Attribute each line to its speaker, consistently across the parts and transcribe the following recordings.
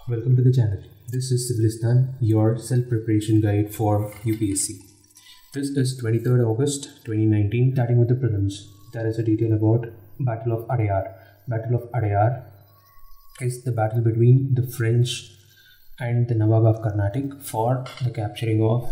Speaker 1: Welcome to the channel. This is Civilistan, your self-preparation guide for UPSC. This is 23rd August 2019, starting with the prelims. There is a detail about Battle of Adayar. Battle of Adayar is the battle between the French and the Nawab of Carnatic for the capturing of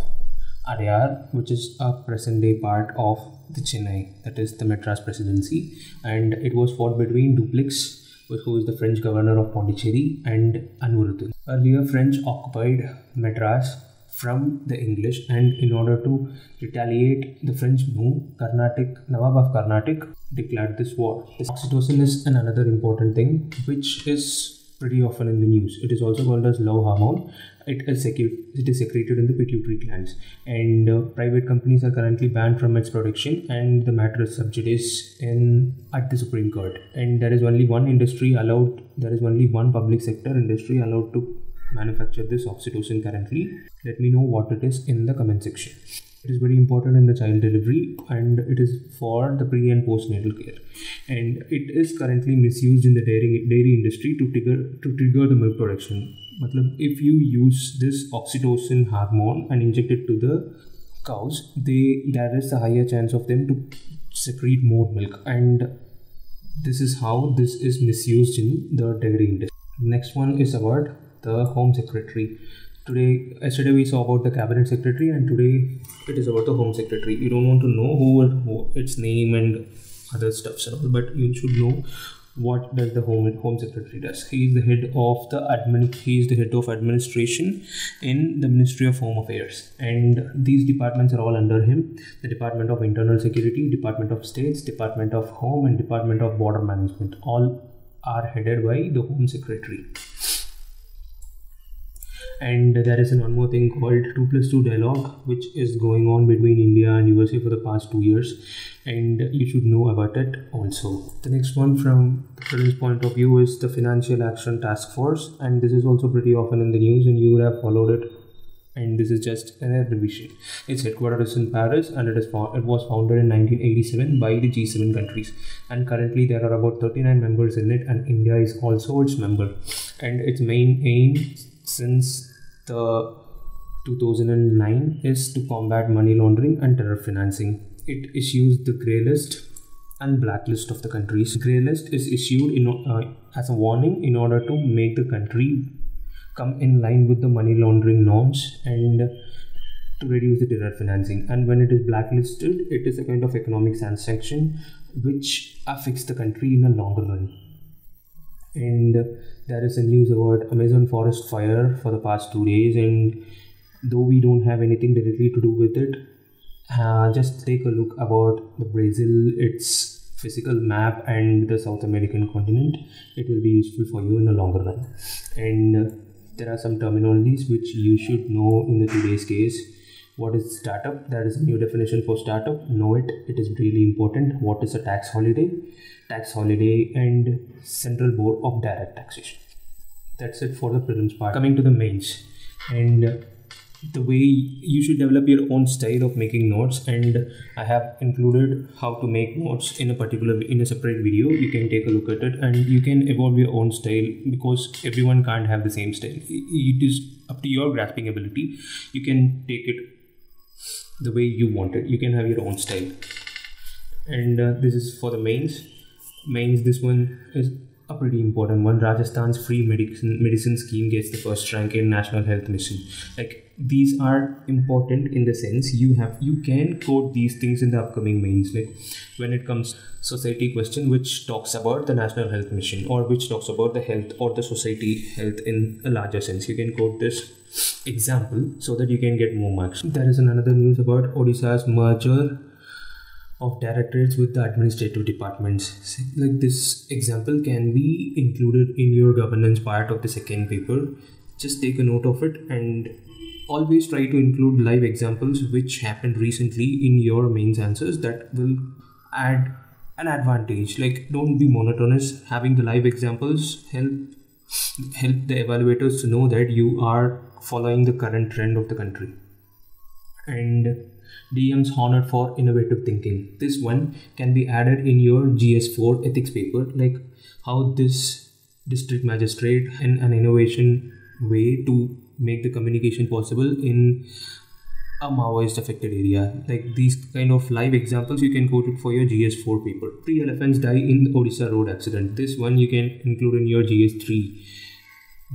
Speaker 1: Adayar, which is a present-day part of the Chennai, that is the Madras Presidency, and it was fought between Dupleix, who is the French governor of Pondicherry, and Anvaruddin. Earlier, French occupied Madras from the English, and in order to retaliate the French move, Nawab of Carnatic declared this war. Oxytocin is another important thing which is pretty often in the news. It is also called as love hormone. It is secreted in the pituitary glands, and private companies are currently banned from its production, and the matter is sub judice at the Supreme Court. And there is only one industry allowed. There is only one public sector industry allowed to manufacture this oxytocin currently. Let me know what it is in the comment section. It is very important in the child delivery, and it is for the pre and postnatal care, and it is currently misused in the dairy industry to trigger the milk production. If you use this oxytocin hormone and inject it to the cows, there is a higher chance of them to secrete more milk, and this is how this is misused in the dairy industry. Next one is about the Home Secretary. Yesterday we saw about the Cabinet Secretary, and today it is about the Home Secretary. You don't want to know who its name and other stuff, but you should know what does the Home Secretary does. He is the head of administration in the Ministry of Home Affairs, and these departments are all under him: the Department of Internal Security, Department of States, Department of Home, and Department of Border Management. All are headed by the Home Secretary. And there is one more thing called 2+2 dialogue, which is going on between India and USA for the past 2 years, and you should know about it also. The next one from the current point of view is the Financial Action Task Force, and this is also pretty often in the news, and you would have followed it. And this is just an revision. Its headquarters is in Paris, and it was founded in 1987 by the G7 countries, and currently there are about 39 members in it, and India is also its member. And its main aim since the 2009 is to combat money laundering and terror financing. It issues the grey list and blacklist of the countries. Grey list is issued as a warning in order to make the country come in line with the money laundering norms and to reduce the terror financing. And when it is blacklisted, it is a kind of economic sanction which affects the country in the longer run. And there is a news about Amazon forest fire for the past 2 days, and though we don't have anything directly to do with it, just take a look about the Brazil, its physical map, and the South American continent. It will be useful for you in the longer run. And there are some terminologies which you should know in the today's case. What is startup? That is a new definition for startup. Know it. It is really important. What is a tax holiday? Tax holiday and Central Board of Direct Taxation. That's it for the prelims part. Coming to the mains, and the way you should develop your own style of making notes, and I have included how to make notes in a separate video. You can take a look at it, and you can evolve your own style, because everyone can't have the same style. It is up to your grasping ability. You can take it the way you want it. You can have your own style. And this is for the mains. This one is a pretty important one. Rajasthan's free medicine scheme gets the first rank in National Health Mission. These are important in the sense you can quote these things in the upcoming mains. When it comes society question which talks about the National Health Mission, or which talks about the health or the society health in a larger sense, you can quote this example so that you can get more marks. There is another news about Odisha's merger of directorates with the administrative departments. This example can be included in your governance part of the second paper. Just take a note of it, and always try to include live examples which happened recently in your mains answers. That will add an advantage. Don't be monotonous. Having the live examples help the evaluators to know that you are following the current trend of the country. And DMs honored for innovative thinking. This one can be added in your GS4 ethics paper, how this district magistrate and an innovation way to make the communication possible in a Maoist affected area. Like these kind of live examples, you can quote it for your GS4 paper. 3 elephants die in the Odisha road accident. This one you can include in your GS3,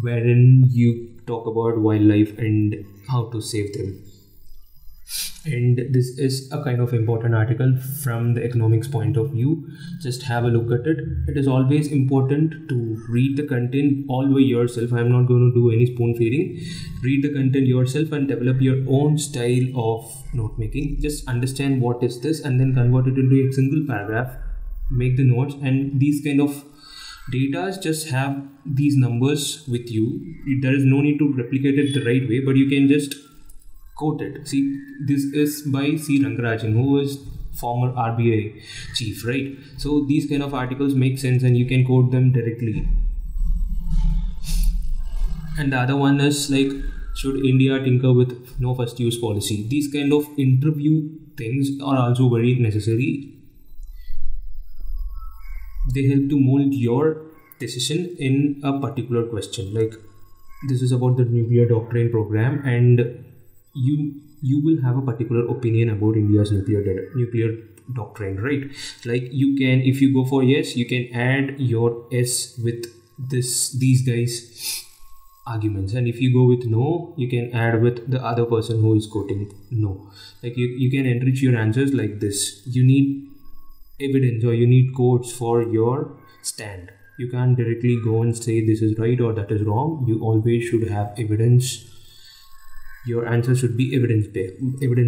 Speaker 1: wherein you talk about wildlife and how to save them. And this is a kind of important article from the economics point of view. Just have a look at it. It is always important to read the content all by yourself. I'm not going to do any spoon feeding. Read the content yourself and develop your own style of note making. Just understand what is this and then convert it into a single paragraph. Make the notes, and these kind of data just have these numbers with you. There is no need to replicate it the right way, but you can just quote it. See, this is by C. Rangarajan, who is former RBI chief, right? So these kind of articles make sense and you can quote them directly. And the other one is like, should India tinker with no first use policy? These kind of interview things are also very necessary. They help to mold your decision in a particular question. Like this is about the nuclear doctrine program, and you will have a particular opinion about India's nuclear doctrine, right? Like you can, if you go for yes, you can add your S with these guys arguments, and if you go with no, you can add with the other person who is quoting no. Like you can enrich your answers like this. You need evidence or you need quotes for your stand. You can't directly go and say this is right or that is wrong. You always should have evidence. Your answer should be evidence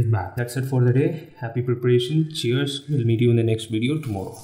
Speaker 1: backed. That's it for the day. Happy preparation. Cheers. We'll meet you in the next video tomorrow.